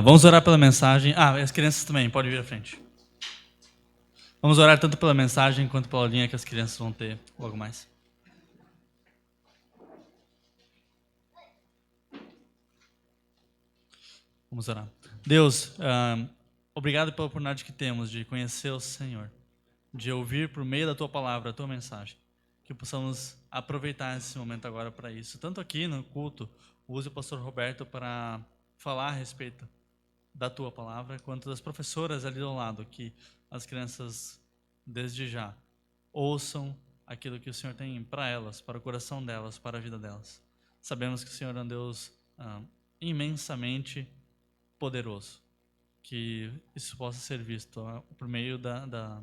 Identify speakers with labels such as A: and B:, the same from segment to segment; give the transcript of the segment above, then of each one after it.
A: Vamos orar pela mensagem. As crianças também, pode vir à frente. Vamos orar tanto pela mensagem quanto pela linha que as crianças vão ter logo mais. Vamos orar. Deus, obrigado pela oportunidade que temos de conhecer o Senhor, de ouvir por meio da Tua palavra, a Tua mensagem. Que possamos aproveitar esse momento agora para isso. Tanto aqui no culto, use o pastor Roberto para falar a respeito da Tua palavra, quanto das professoras ali ao lado, que as crianças, desde já, ouçam aquilo que o Senhor tem para elas, para o coração delas, para a vida delas. Sabemos que o Senhor é um Deus imensamente poderoso, que isso possa ser visto por meio da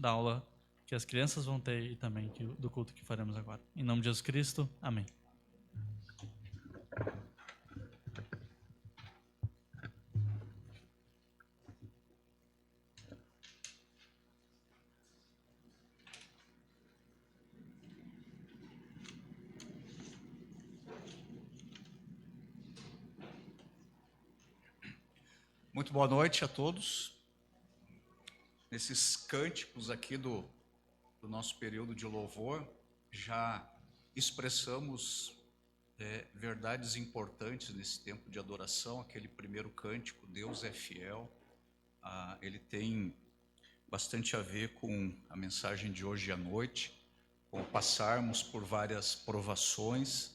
A: aula que as crianças vão ter e também do culto que faremos agora. Em nome de Jesus Cristo, amém.
B: Muito boa noite a todos. Nesses cânticos aqui do nosso período de louvor, já expressamos verdades importantes nesse tempo de adoração. Aquele primeiro cântico, Deus é fiel, ele tem bastante a ver com a mensagem de hoje à noite, com passarmos por várias provações,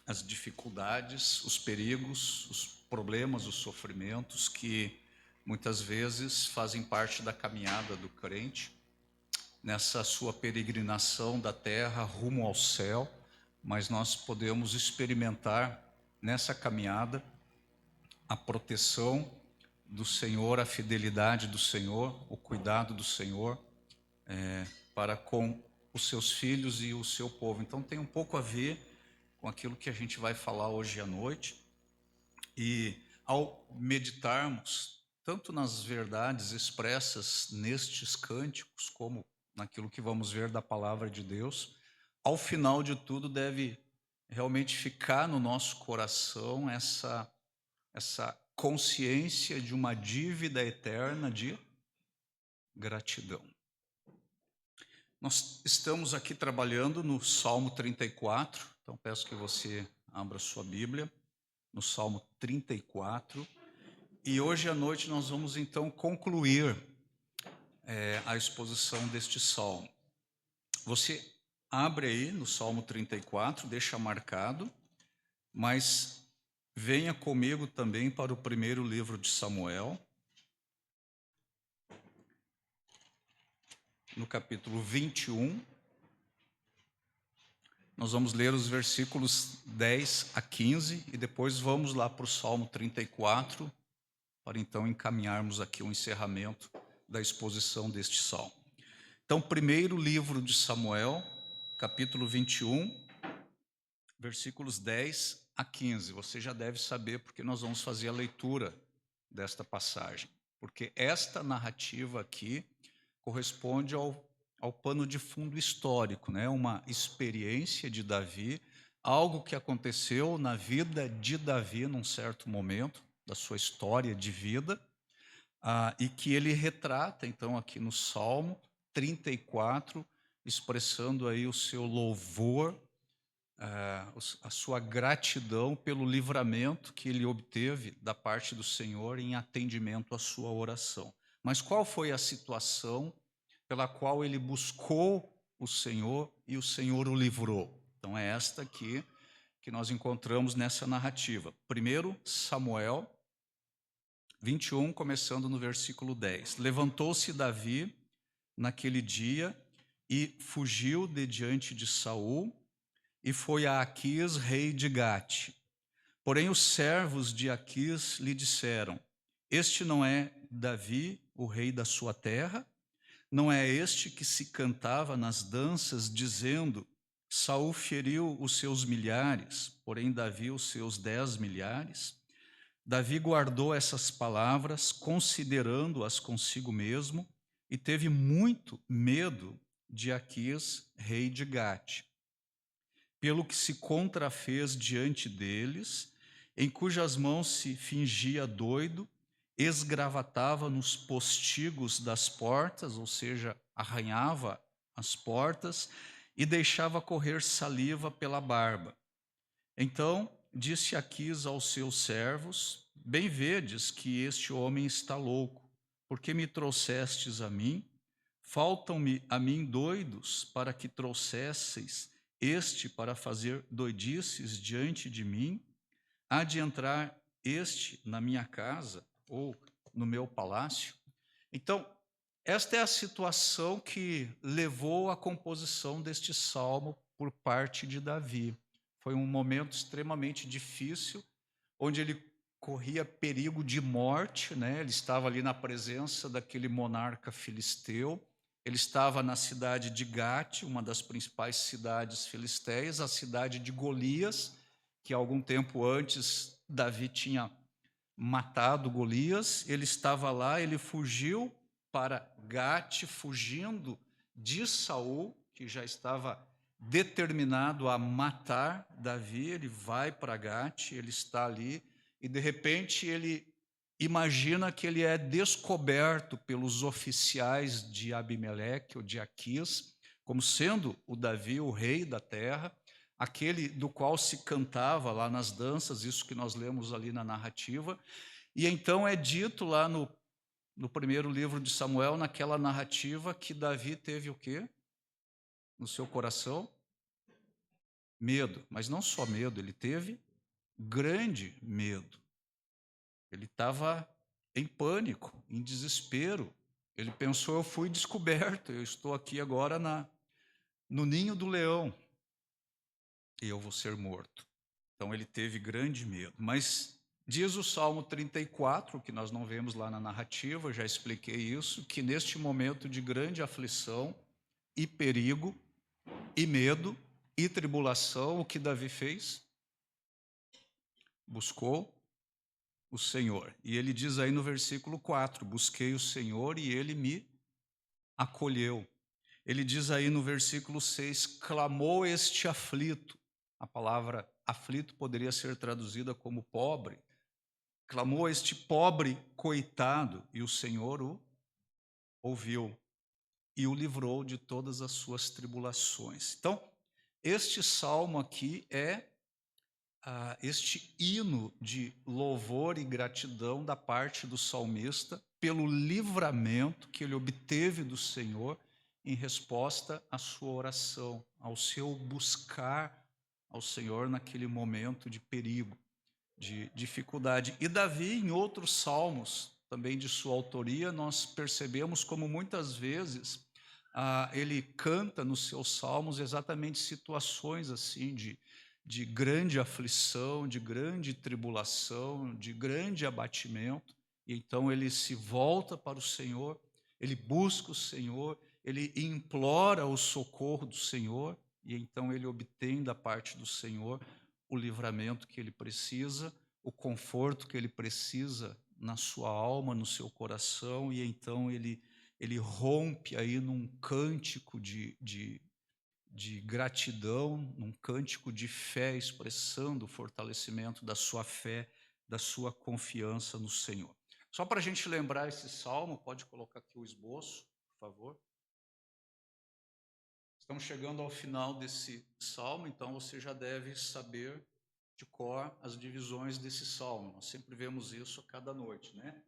B: as dificuldades, os perigos, os problemas, os sofrimentos que muitas vezes fazem parte da caminhada do crente, nessa sua peregrinação da terra rumo ao céu, mas nós podemos experimentar nessa caminhada a proteção do Senhor, a fidelidade do Senhor, o cuidado do Senhor para com os seus filhos e o seu povo. Então tem um pouco a ver com aquilo que a gente vai falar hoje à noite. E ao meditarmos tanto nas verdades expressas nestes cânticos, como naquilo que vamos ver da palavra de Deus, ao final de tudo deve realmente ficar no nosso coração essa consciência de uma dívida eterna de gratidão. Nós estamos aqui trabalhando no Salmo 34, então peço que você abra sua Bíblia no Salmo 34, e hoje à noite nós vamos então concluir a exposição deste Salmo. Você abre aí no Salmo 34, deixa marcado, mas venha comigo também para o primeiro livro de Samuel, no capítulo 21, nós vamos ler os versículos 10 a 15 e depois vamos lá para o Salmo 34, para então encaminharmos aqui o encerramento da exposição deste Salmo. Então, primeiro livro de Samuel, capítulo 21, versículos 10 a 15. Você já deve saber porque nós vamos fazer a leitura desta passagem, porque esta narrativa aqui corresponde ao pano de fundo histórico, né? Uma experiência de Davi, algo que aconteceu na vida de Davi num certo momento da sua história de vida, e que ele retrata então aqui no Salmo 34, expressando aí o seu louvor, a sua gratidão pelo livramento que ele obteve da parte do Senhor em atendimento à sua oração. Mas qual foi a situação pela qual ele buscou o Senhor e o Senhor o livrou? Então é esta aqui que nós encontramos nessa narrativa. Primeiro Samuel 21, começando no versículo 10. Levantou-se Davi naquele dia e fugiu de diante de Saul e foi a Aquis, rei de Gate. Porém os servos de Aquis lhe disseram: este não é Davi, o rei da sua terra? Não é este que se cantava nas danças, dizendo: Saul feriu os seus milhares, porém Davi os seus 10 milhares? Davi guardou essas palavras, considerando-as consigo mesmo, e teve muito medo de Aquis, rei de Gate, pelo que se contrafez diante deles em cujas mãos se fingia doido, esgravatava nos postigos das portas, ou seja, arranhava as portas e deixava correr saliva pela barba. Então disse Aquis aos seus servos: Bem vedes que este homem está louco, porque me trouxestes a mim? Faltam-me a mim doidos para que trouxesseis este para fazer doidices diante de mim? Há de entrar este na minha casa ou no meu palácio? Então, esta é a situação que levou à composição deste salmo por parte de Davi. Foi um momento extremamente difícil, onde ele corria perigo de morte, né? Ele estava ali na presença daquele monarca filisteu. Ele estava na cidade de Gate, uma das principais cidades filisteias, a cidade de Golias, que algum tempo antes Davi tinha matado Golias. Ele estava lá, ele fugiu para Gate, fugindo de Saul, que já estava determinado a matar Davi. Ele vai para Gate, ele está ali, e de repente ele imagina que ele é descoberto pelos oficiais de Abimeleque ou de Aquis, como sendo o Davi o rei da terra, aquele do qual se cantava lá nas danças, isso que nós lemos ali na narrativa. E então é dito lá no primeiro livro de Samuel, naquela narrativa, que Davi teve o quê no seu coração? Medo. Mas não só medo, ele teve grande medo. Ele estava em pânico, em desespero. Ele pensou: eu fui descoberto, eu estou aqui agora no ninho do leão e eu vou ser morto. Então ele teve grande medo. Mas diz o Salmo 34, que nós não vemos lá na narrativa, já expliquei isso, que neste momento de grande aflição e perigo e medo e tribulação, o que Davi fez? Buscou o Senhor. E ele diz aí no versículo 4: busquei o Senhor e ele me acolheu. Ele diz aí no versículo 6: clamou este aflito. A palavra aflito poderia ser traduzida como pobre. Clamou este pobre coitado, e o Senhor o ouviu e o livrou de todas as suas tribulações. Então, este salmo aqui é este hino de louvor e gratidão da parte do salmista pelo livramento que ele obteve do Senhor em resposta à sua oração, ao seu buscar ao Senhor naquele momento de perigo, de dificuldade. E Davi, em outros salmos, também de sua autoria, nós percebemos como muitas vezes ele canta nos seus salmos exatamente situações assim de grande aflição, de grande tribulação, de grande abatimento. E então ele se volta para o Senhor, ele busca o Senhor, ele implora o socorro do Senhor, e então ele obtém da parte do Senhor o livramento que ele precisa, o conforto que ele precisa na sua alma, no seu coração, e então ele rompe aí num cântico de gratidão, num cântico de fé, expressando o fortalecimento da sua fé, da sua confiança no Senhor. Só para a gente lembrar esse salmo, pode colocar aqui o esboço, por favor. Estamos chegando ao final desse salmo, então você já deve saber de cor as divisões desse salmo. Nós sempre vemos isso a cada noite, né?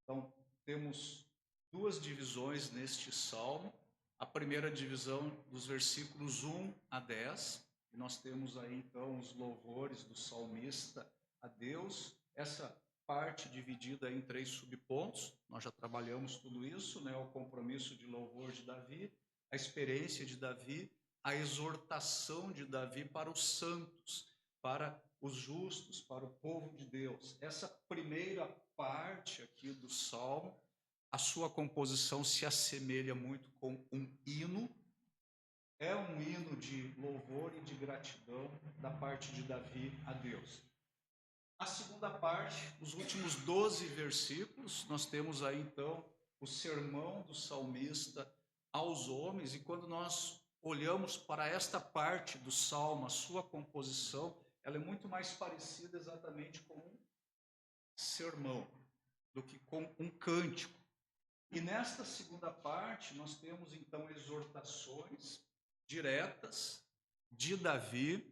B: Então, temos duas divisões neste salmo. A primeira divisão dos versículos 1 a 10, e nós temos aí então os louvores do salmista a Deus. Essa parte dividida em 3 subpontos, nós já trabalhamos tudo isso, né? O compromisso de louvor de Davi, a experiência de Davi, a exortação de Davi para os santos, para os justos, para o povo de Deus. Essa primeira parte aqui do salmo, a sua composição se assemelha muito com um hino. É um hino de louvor e de gratidão da parte de Davi a Deus. A segunda parte, os últimos 12 versículos, nós temos aí então o sermão do salmista aos homens, e quando nós olhamos para esta parte do salmo, a sua composição, ela é muito mais parecida exatamente com um sermão do que com um cântico. E nesta segunda parte, nós temos então exortações diretas de Davi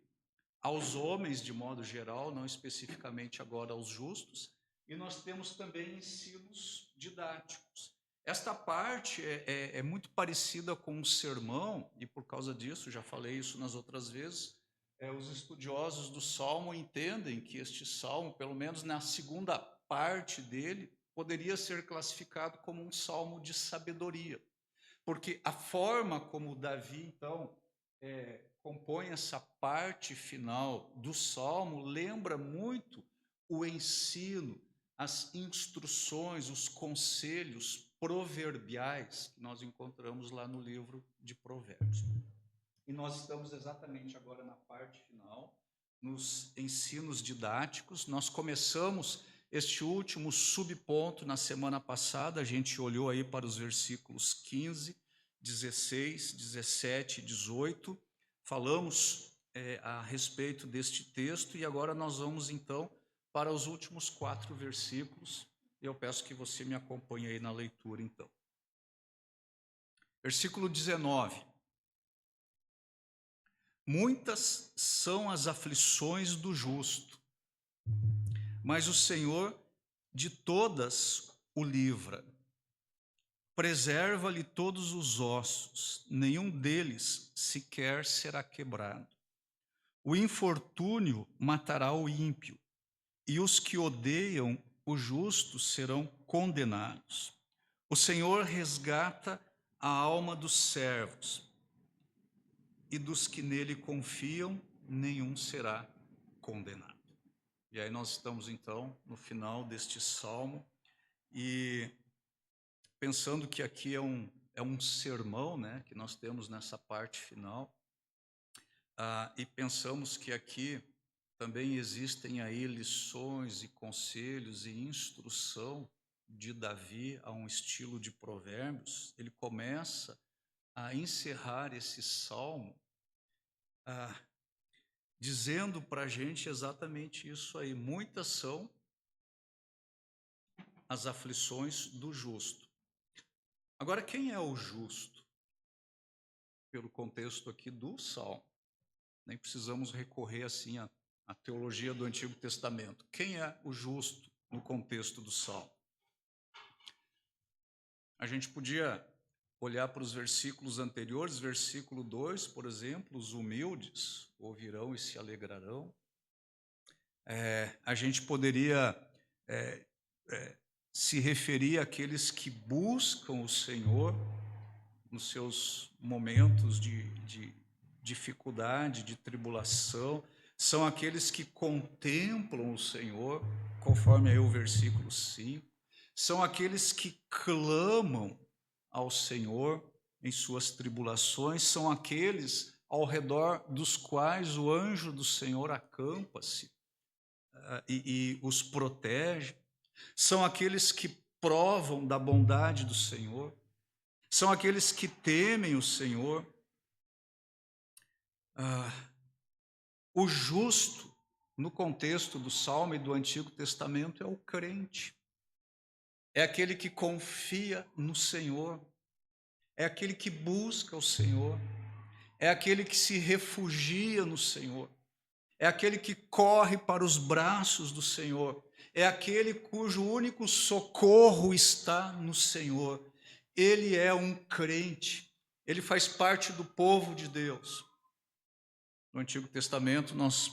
B: aos homens de modo geral, não especificamente agora aos justos, e nós temos também ensinos didáticos. Esta parte é muito parecida com um sermão, e por causa disso, já falei isso nas outras vezes, os estudiosos do Salmo entendem que este Salmo, pelo menos na segunda parte dele, poderia ser classificado como um salmo de sabedoria, porque a forma como Davi, então, compõe essa parte final do salmo lembra muito o ensino, as instruções, os conselhos proverbiais que nós encontramos lá no livro de Provérbios. E nós estamos exatamente agora na parte final, nos ensinos didáticos. Nós começamos este último subponto na semana passada, a gente olhou aí para os versículos 15, 16, 17 e 18, falamos a respeito deste texto e agora nós vamos então para os últimos 4 versículos. Eu peço que você me acompanhe aí na leitura então. Versículo 19. Muitas são as aflições do justo, mas o Senhor de todas o livra. Preserva-lhe todos os ossos, nenhum deles sequer será quebrado. O infortúnio matará o ímpio, e os que odeiam o justo serão condenados. O Senhor resgata a alma dos servos, e dos que nele confiam, nenhum será condenado. E aí nós estamos então no final deste salmo, e pensando que aqui é um sermão, né, que nós temos nessa parte final, e pensamos que aqui também existem aí lições e conselhos e instrução de Davi a um estilo de Provérbios. Ele começa a encerrar esse salmo dizendo para a gente exatamente isso aí. Muitas são as aflições do justo. Agora, quem é o justo? Pelo contexto aqui do salmo. Nem precisamos recorrer assim à teologia do Antigo Testamento. Quem é o justo no contexto do salmo? A gente podia olhar para os versículos anteriores, versículo 2, por exemplo, os humildes ouvirão e se alegrarão. A gente poderia se referir àqueles que buscam o Senhor nos seus momentos de dificuldade, de tribulação, são aqueles que contemplam o Senhor, conforme aí o versículo 5, são aqueles que clamam ao Senhor em suas tribulações, são aqueles ao redor dos quais o anjo do Senhor acampa-se e os protege, são aqueles que provam da bondade do Senhor, são aqueles que temem o Senhor. O justo, no contexto do Salmo e do Antigo Testamento, é o crente. É aquele que confia no Senhor. É aquele que busca o Senhor. É aquele que se refugia no Senhor. É aquele que corre para os braços do Senhor. É aquele cujo único socorro está no Senhor. Ele é um crente. Ele faz parte do povo de Deus. No Antigo Testamento, nós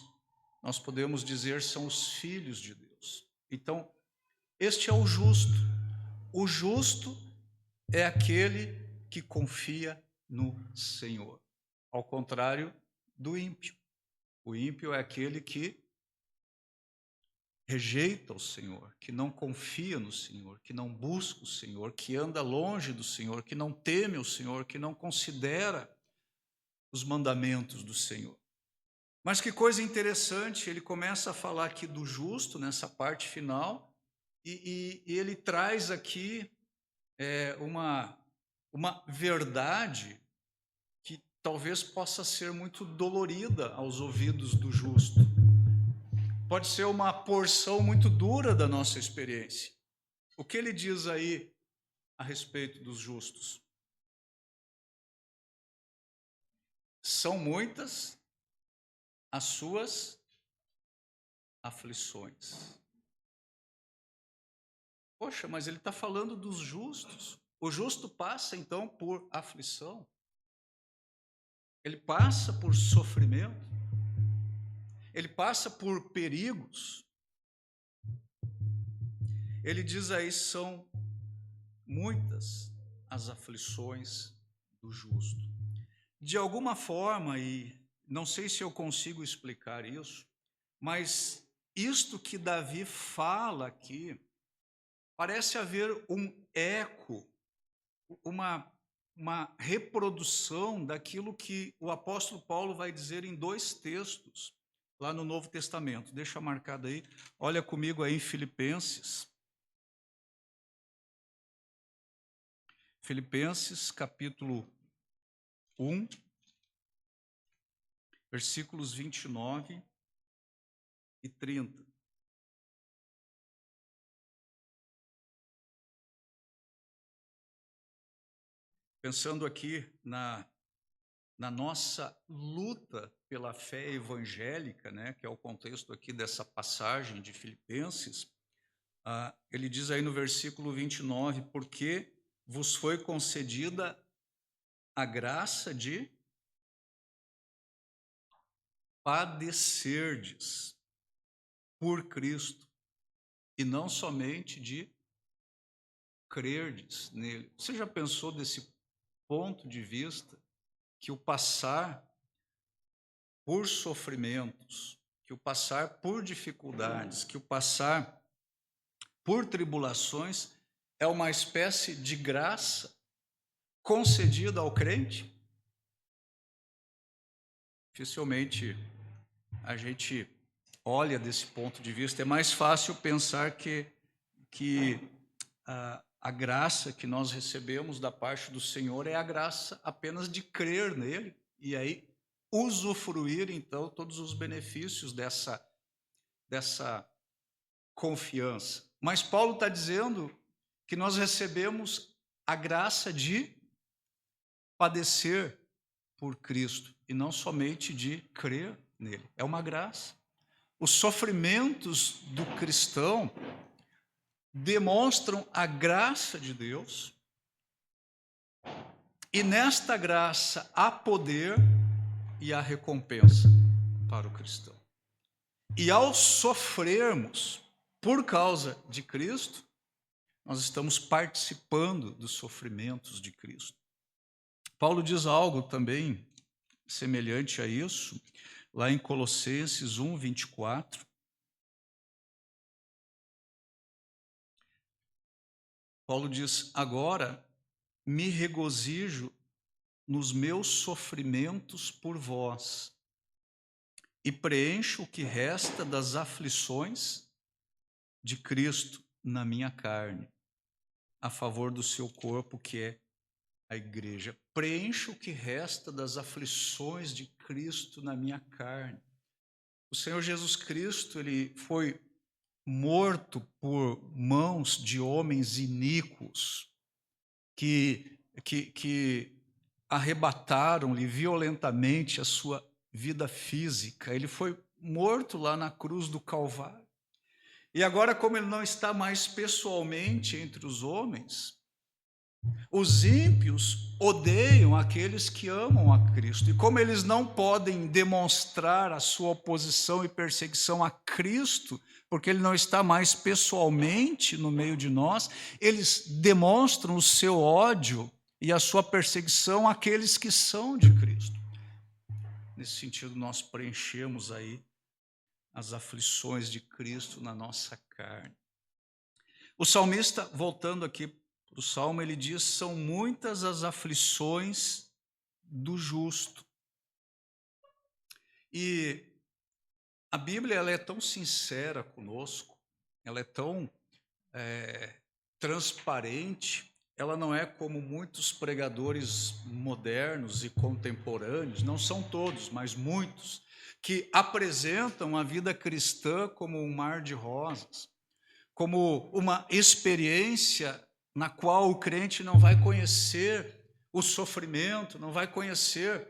B: podemos dizer são os filhos de Deus. Então, este é o justo. O justo é aquele que confia no Senhor, ao contrário do ímpio. O ímpio é aquele que rejeita o Senhor, que não confia no Senhor, que não busca o Senhor, que anda longe do Senhor, que não teme o Senhor, que não considera os mandamentos do Senhor. Mas que coisa interessante, ele começa a falar aqui do justo, nessa parte final, e ele traz aqui uma verdade que talvez possa ser muito dolorida aos ouvidos do justo. pode ser uma porção muito dura da nossa experiência. O que ele diz aí a respeito dos justos? São muitas as suas aflições. Poxa, mas ele está falando dos justos. O justo passa então por aflição. Ele passa por sofrimento. Ele passa por perigos. Ele diz aí, são muitas as aflições do justo. De alguma forma, e não sei se eu consigo explicar isso, mas isto que Davi fala aqui, parece haver um eco, uma reprodução daquilo que o apóstolo Paulo vai dizer em 2 textos, lá no Novo Testamento. Deixa marcado aí, olha comigo aí em Filipenses. Filipenses, capítulo 1, versículos 29 e 30. Pensando aqui na nossa luta pela fé evangélica, né, que é o contexto aqui dessa passagem de Filipenses, ele diz aí no versículo 29, porque vos foi concedida a graça de padecerdes por Cristo, e não somente de crerdes nele. Você já pensou desse ponto de vista, que o passar por sofrimentos, que o passar por dificuldades, que o passar por tribulações é uma espécie de graça concedida ao crente? Dificilmente a gente olha desse ponto de vista. É mais fácil pensar que a graça que nós recebemos da parte do Senhor é a graça apenas de crer nele e aí usufruir então todos os benefícios dessa confiança. Mas Paulo está dizendo que nós recebemos a graça de padecer por Cristo e não somente de crer nele. É uma graça. Os sofrimentos do cristão demonstram a graça de Deus, e nesta graça há poder e há recompensa para o cristão. E ao sofrermos por causa de Cristo, nós estamos participando dos sofrimentos de Cristo. Paulo diz algo também semelhante a isso, lá em Colossenses 1, 24. Paulo diz, agora me regozijo nos meus sofrimentos por vós e preencho o que resta das aflições de Cristo na minha carne, a favor do seu corpo, que é a igreja. Preencho o que resta das aflições de Cristo na minha carne. O Senhor Jesus Cristo, ele foi morto por mãos de homens iníquos que arrebataram-lhe violentamente a sua vida física. Ele foi morto lá na cruz do Calvário. E agora, como ele não está mais pessoalmente entre os homens, os ímpios odeiam aqueles que amam a Cristo. E como eles não podem demonstrar a sua oposição e perseguição a Cristo, porque ele não está mais pessoalmente no meio de nós, eles demonstram o seu ódio e a sua perseguição àqueles que são de Cristo. Nesse sentido, nós preenchemos aí as aflições de Cristo na nossa carne. O salmista, voltando aqui para o Salmo, ele diz, são muitas as aflições do justo. E a Bíblia, ela é tão sincera conosco, ela é tão transparente, ela não é como muitos pregadores modernos e contemporâneos, não são todos, mas muitos, que apresentam a vida cristã como um mar de rosas, como uma experiência na qual o crente não vai conhecer o sofrimento, não vai conhecer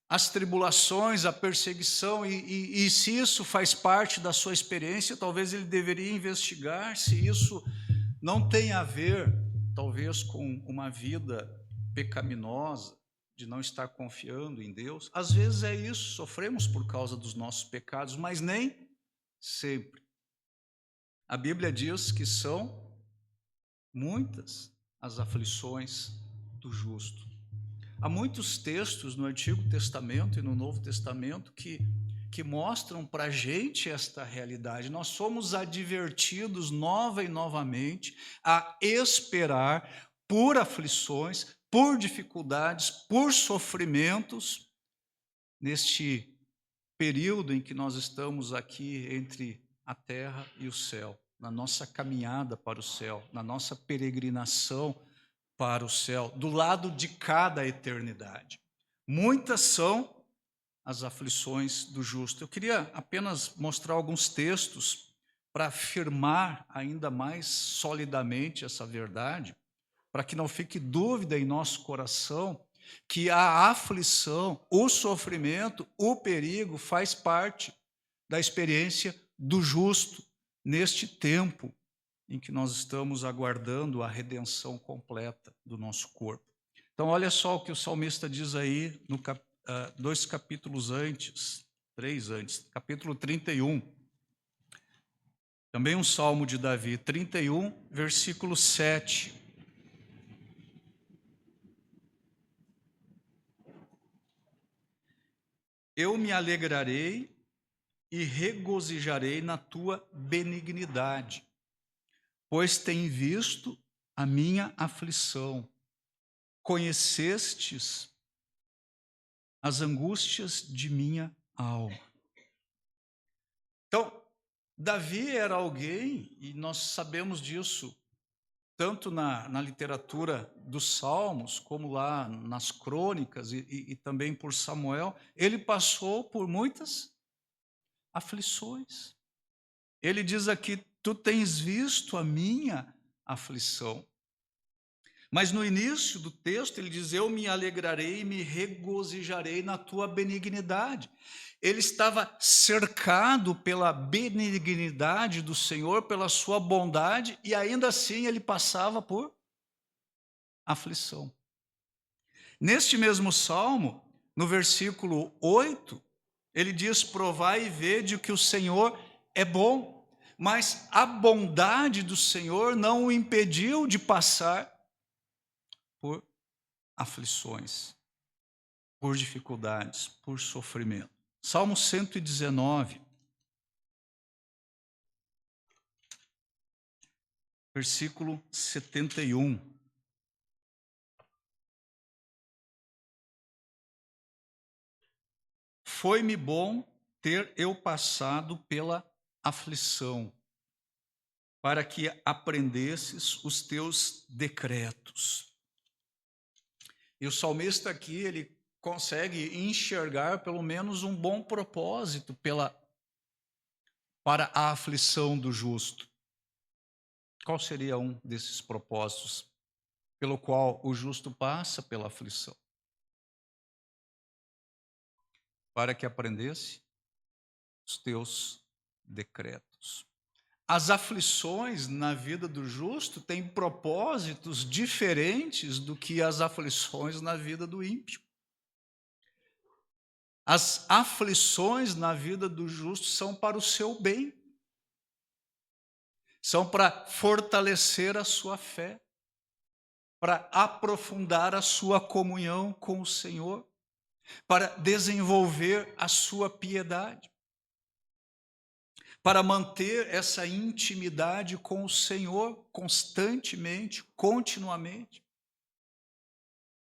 B: as tribulações, a perseguição, e se isso faz parte da sua experiência, talvez ele deveria investigar se isso não tem a ver, talvez, com uma vida pecaminosa, de não estar confiando em Deus. Às vezes é isso, sofremos por causa dos nossos pecados, mas nem sempre. A Bíblia diz que são muitas as aflições do justo. Há muitos textos no Antigo Testamento e no Novo Testamento que mostram para a gente esta realidade. Nós somos advertidos nova e novamente a esperar por aflições, por dificuldades, por sofrimentos, neste período em que nós estamos aqui entre a terra e o céu, na nossa caminhada para o céu, na nossa peregrinação para o céu, do lado de cada eternidade. Muitas são as aflições do justo. Eu queria apenas mostrar alguns textos para afirmar ainda mais solidamente essa verdade, para que não fique dúvida em nosso coração que a aflição, o sofrimento, o perigo faz parte da experiência do justo neste tempo em que nós estamos aguardando a redenção completa do nosso corpo. Então, olha só o que o salmista diz aí, no 2 capítulos antes, 3 antes, capítulo 31. Também um salmo de Davi, 31, versículo 7. Eu me alegrarei e regozijarei na tua benignidade, pois tem visto a minha aflição, conhecestes as angústias de minha alma. Então, Davi era alguém, e nós sabemos disso, tanto na literatura dos Salmos, como lá nas crônicas e também por Samuel, ele passou por muitas aflições. Ele diz aqui, tu tens visto a minha aflição. Mas no início do texto ele diz, eu me alegrarei e me regozijarei na tua benignidade. Ele estava cercado pela benignidade do Senhor, pela sua bondade, e ainda assim ele passava por aflição. Neste mesmo salmo, no versículo 8, ele diz, provai e vede que o Senhor é bom, mas a bondade do Senhor não o impediu de passar por aflições, por dificuldades, por sofrimento. Salmo 119, versículo 71. Foi-me bom ter eu passado pela aflição, para que aprendesses os teus decretos. E o salmista aqui, ele consegue enxergar pelo menos um bom propósito para a aflição do justo. Qual seria um desses propósitos pelo qual o justo passa pela aflição? Para que aprendesse os teus decretos. As aflições na vida do justo têm propósitos diferentes do que as aflições na vida do ímpio. As aflições na vida do justo são para o seu bem. São para fortalecer a sua fé, para aprofundar a sua comunhão com o Senhor, para desenvolver a sua piedade, para manter essa intimidade com o Senhor constantemente, continuamente.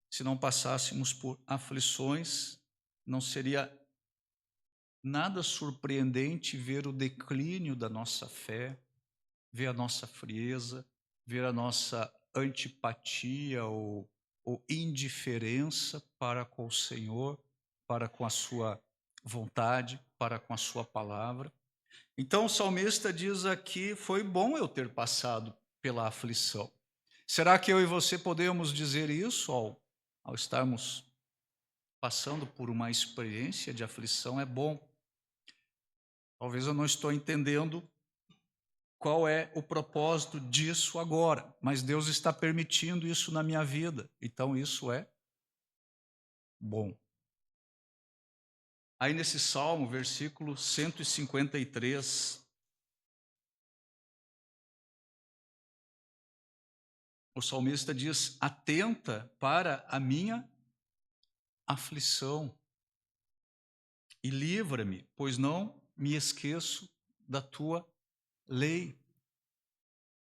B: Se não passássemos por aflições, não seria nada surpreendente ver o declínio da nossa fé, ver a nossa frieza, ver a nossa antipatia ou indiferença para com o Senhor, para com a sua vontade, para com a sua palavra. Então o salmista diz aqui: foi bom eu ter passado pela aflição. Será que eu e você podemos dizer isso ao estarmos passando por uma experiência de aflição? É bom. Talvez eu não estou entendendo qual é o propósito disso agora, mas Deus está permitindo isso na minha vida, então isso é bom. Aí nesse salmo, versículo 153, o salmista diz: atenta para a minha aflição e livra-me, pois não me esqueço da tua lei.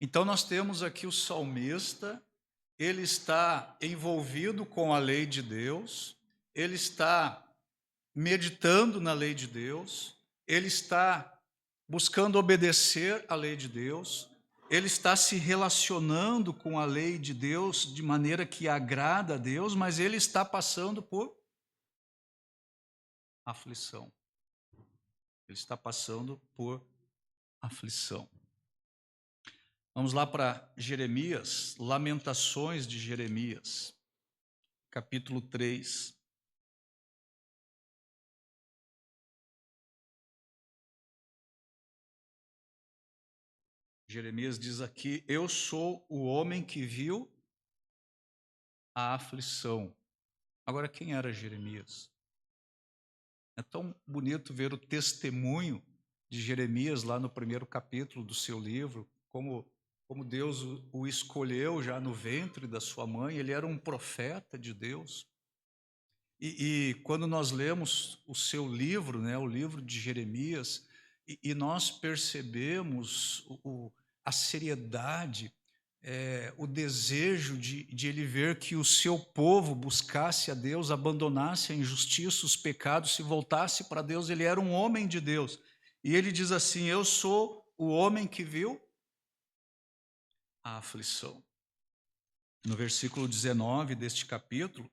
B: Então nós temos aqui o salmista, ele está envolvido com a lei de Deus, ele está meditando na lei de Deus, ele está buscando obedecer à lei de Deus, ele está se relacionando com a lei de Deus de maneira que agrada a Deus, mas ele está passando por aflição. Ele está passando por aflição. Vamos lá para Jeremias, Lamentações de Jeremias, capítulo 3. Jeremias diz aqui: eu sou o homem que viu a aflição. Agora, quem era Jeremias? É tão bonito ver o testemunho de Jeremias lá no primeiro capítulo do seu livro, como Deus o escolheu já no ventre da sua mãe. Ele era um profeta de Deus. E quando nós lemos o seu livro, né, o livro de Jeremias, e nós percebemos a seriedade, o desejo de ele ver que o seu povo buscasse a Deus, abandonasse a injustiça, os pecados, se voltasse para Deus. Ele era um homem de Deus. E ele diz assim: eu sou o homem que viu a aflição. No versículo 19 deste capítulo,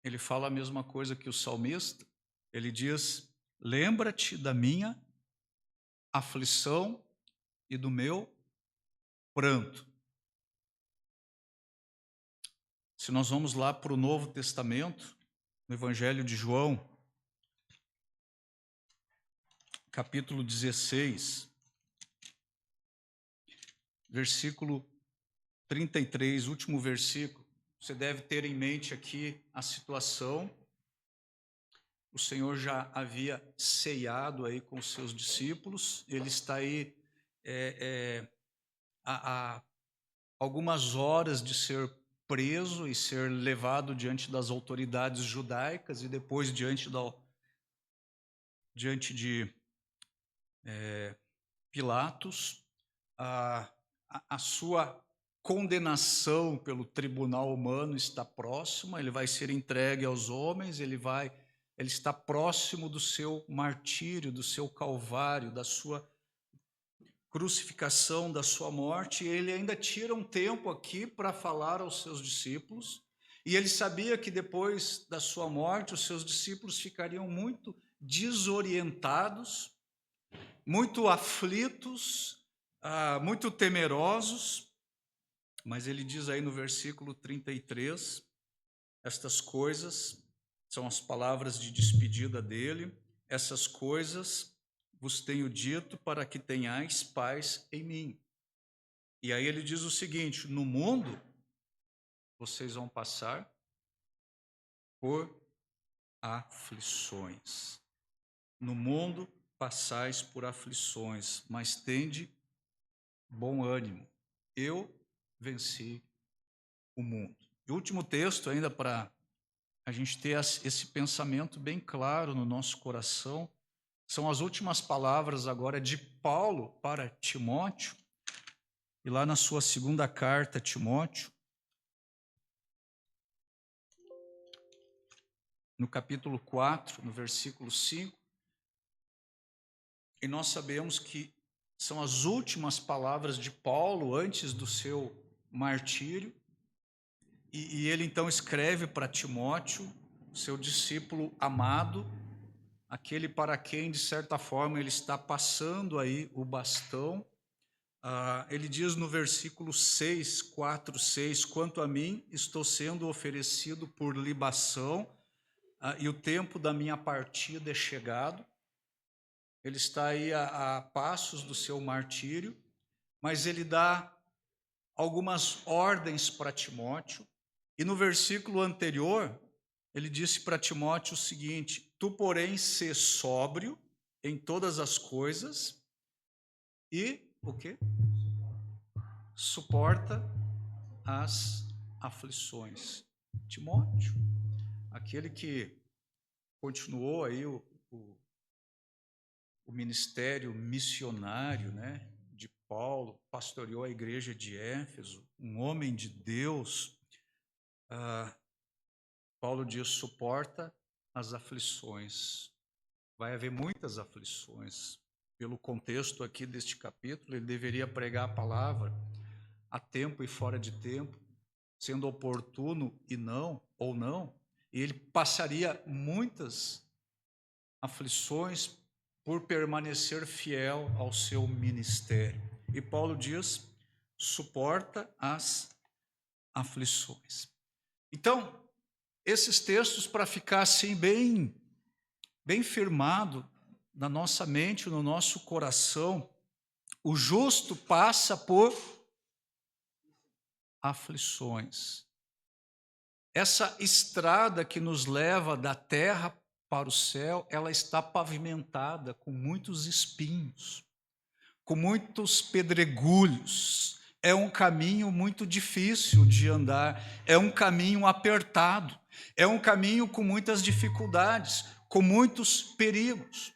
B: ele fala a mesma coisa que o salmista. Ele diz: lembra-te da minha aflição e do meu pranto. Se nós vamos lá para o Novo Testamento, no Evangelho de João, capítulo 16, versículo 33, último versículo, você deve ter em mente aqui a situação. O Senhor já havia ceiado aí com os seus discípulos, ele está aí há algumas horas de ser preso e ser levado diante das autoridades judaicas e depois diante de Pilatos. A sua condenação pelo tribunal humano está próxima, ele vai ser entregue aos homens, ele está próximo do seu martírio, do seu calvário, da sua crucificação, da sua morte. E ele ainda tira um tempo aqui para falar aos seus discípulos, e ele sabia que depois da sua morte os seus discípulos ficariam muito desorientados, muito aflitos, muito temerosos. Mas ele diz aí no versículo 33, estas coisas são as palavras de despedida dele: essas coisas vos tenho dito para que tenhais paz em mim. E aí ele diz o seguinte: no mundo vocês vão passar por aflições. No mundo passais por aflições, mas tende bom ânimo. Eu venci o mundo. E o último texto, ainda para a gente ter esse pensamento bem claro no nosso coração, são as últimas palavras agora de Paulo para Timóteo. E lá na sua segunda carta a Timóteo, no capítulo 4, no versículo 5, e nós sabemos que são as últimas palavras de Paulo antes do seu martírio, e ele então escreve para Timóteo, seu discípulo amado, aquele para quem, de certa forma, ele está passando aí o bastão. Ele diz no versículo 6, 4, 6, quanto a mim, estou sendo oferecido por libação, e o tempo da minha partida é chegado. Ele está aí a passos do seu martírio, mas ele dá algumas ordens para Timóteo, e no versículo anterior, ele disse para Timóteo o seguinte: tu, porém, sê sóbrio em todas as coisas, e o quê? Suporta as aflições. Timóteo, aquele que continuou aí o ministério missionário, né, de Paulo, pastoreou a igreja de Éfeso, um homem de Deus. Paulo diz: suporta as aflições. Vai haver muitas aflições. Pelo contexto aqui deste capítulo, ele deveria pregar a palavra a tempo e fora de tempo, sendo oportuno e não, ou não, e ele passaria muitas aflições por permanecer fiel ao seu ministério. E Paulo diz: suporta as aflições. Então, esses textos, para ficar assim bem firmado na nossa mente, no nosso coração, o justo passa por aflições. Essa estrada que nos leva da terra para o céu, ela está pavimentada com muitos espinhos, com muitos pedregulhos. É um caminho muito difícil de andar, é um caminho apertado, é um caminho com muitas dificuldades, com muitos perigos.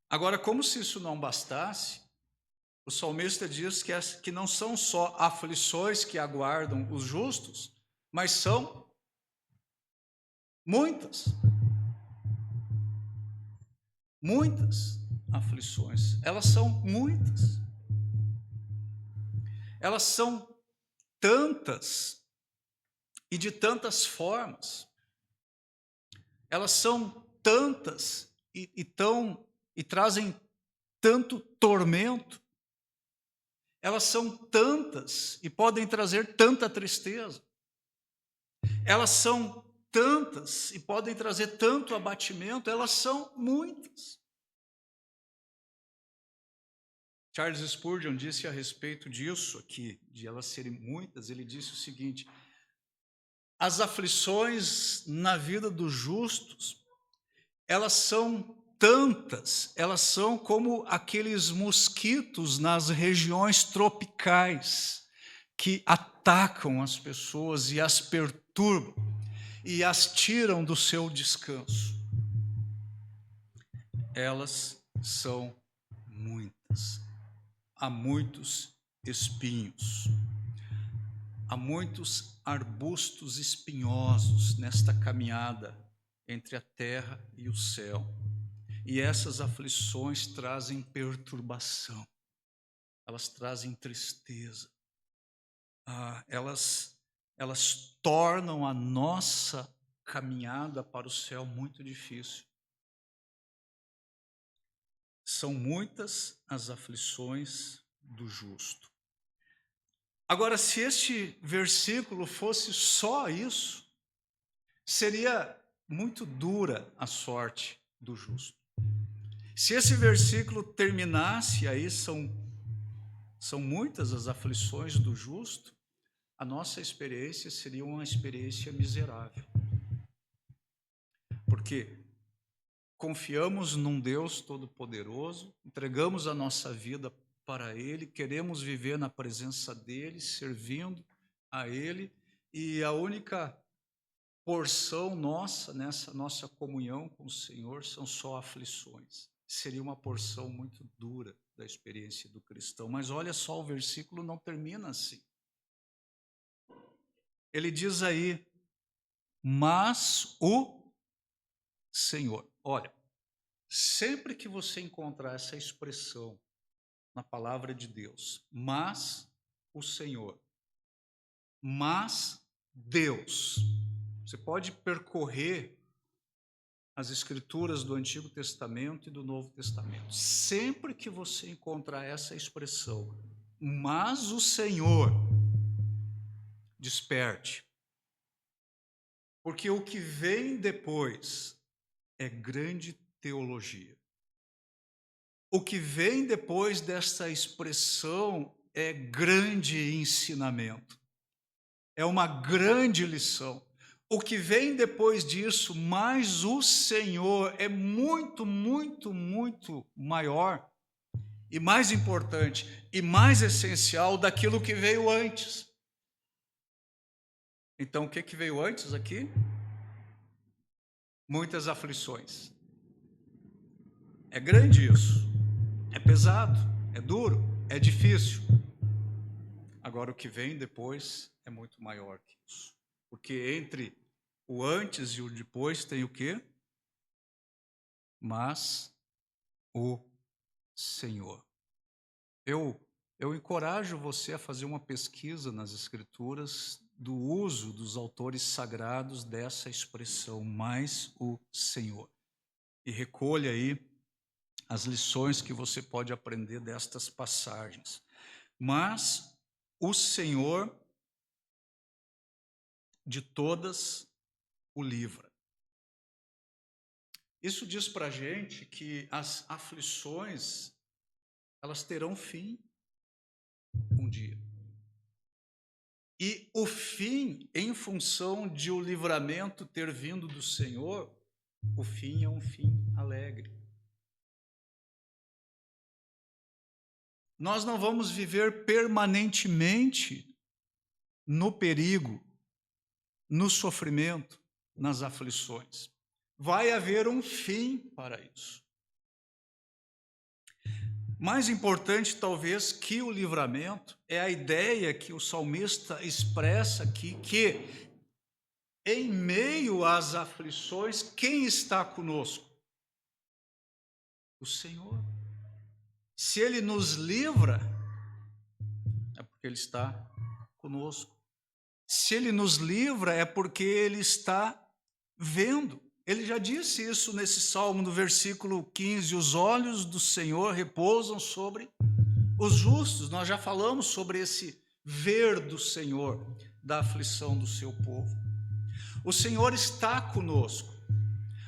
B: Agora, como se isso não bastasse, o salmista diz que não são só aflições que aguardam os justos, mas são muitas aflições. Elas são muitas. Elas são tantas e de tantas formas. Elas são tantas e trazem tanto tormento. Elas são tantas e podem trazer tanta tristeza. Elas são tantas e podem trazer tanto abatimento. Elas são muitas. Charles Spurgeon disse a respeito disso aqui, de elas serem muitas, ele disse o seguinte: as aflições na vida dos justos, elas são tantas, elas são como aqueles mosquitos nas regiões tropicais que atacam as pessoas e as perturbam e as tiram do seu descanso. Elas são muitas. Há muitos espinhos, há muitos arbustos espinhosos nesta caminhada entre a terra e o céu. E essas aflições trazem perturbação, elas trazem tristeza, elas tornam a nossa caminhada para o céu muito difícil. São muitas as aflições do justo. Agora, se este versículo fosse só isso, seria muito dura a sorte do justo. Se esse versículo terminasse aí, são muitas as aflições do justo, a nossa experiência seria uma experiência miserável. Porque confiamos num Deus Todo-Poderoso, entregamos a nossa vida para Ele, queremos viver na presença dEle, servindo a Ele, e a única porção nossa, nessa nossa comunhão com o Senhor, são só aflições. Seria uma porção muito dura da experiência do cristão. Mas olha só, o versículo não termina assim. Ele diz aí: mas o Senhor. Olha, sempre que você encontrar essa expressão na palavra de Deus, mas o Senhor, mas Deus. Você pode percorrer as escrituras do Antigo Testamento e do Novo Testamento. Sempre que você encontrar essa expressão, mas o Senhor, desperte. Porque o que vem depois é grande teologia. O que vem depois dessa expressão é grande ensinamento. É uma grande lição. O que vem depois disso, mas o Senhor, é muito, muito, muito maior e mais importante e mais essencial daquilo que veio antes. Então, o que veio antes aqui? Muitas aflições. É grande isso. É pesado, é duro, é difícil. Agora, o que vem depois é muito maior que isso. Porque entre o antes e o depois tem o quê? Mas o Senhor. Eu encorajo você a fazer uma pesquisa nas Escrituras do uso dos autores sagrados dessa expressão, mas o Senhor. E recolha aí as lições que você pode aprender destas passagens. Mas o Senhor de todas o livra. Isso diz para a gente que as aflições, elas terão fim um dia. E o fim, em função de o livramento ter vindo do Senhor, o fim é um fim alegre. Nós não vamos viver permanentemente no perigo, no sofrimento, nas aflições. Vai haver um fim para isso. Mais importante, talvez, que o livramento é a ideia que o salmista expressa aqui, que em meio às aflições, quem está conosco? O Senhor. Se Ele nos livra, é porque Ele está conosco. Se Ele nos livra, é porque Ele está vendo. Ele já disse isso nesse salmo, no versículo 15: os olhos do Senhor repousam sobre os justos. Nós já falamos sobre esse ver do Senhor, da aflição do seu povo. O Senhor está conosco.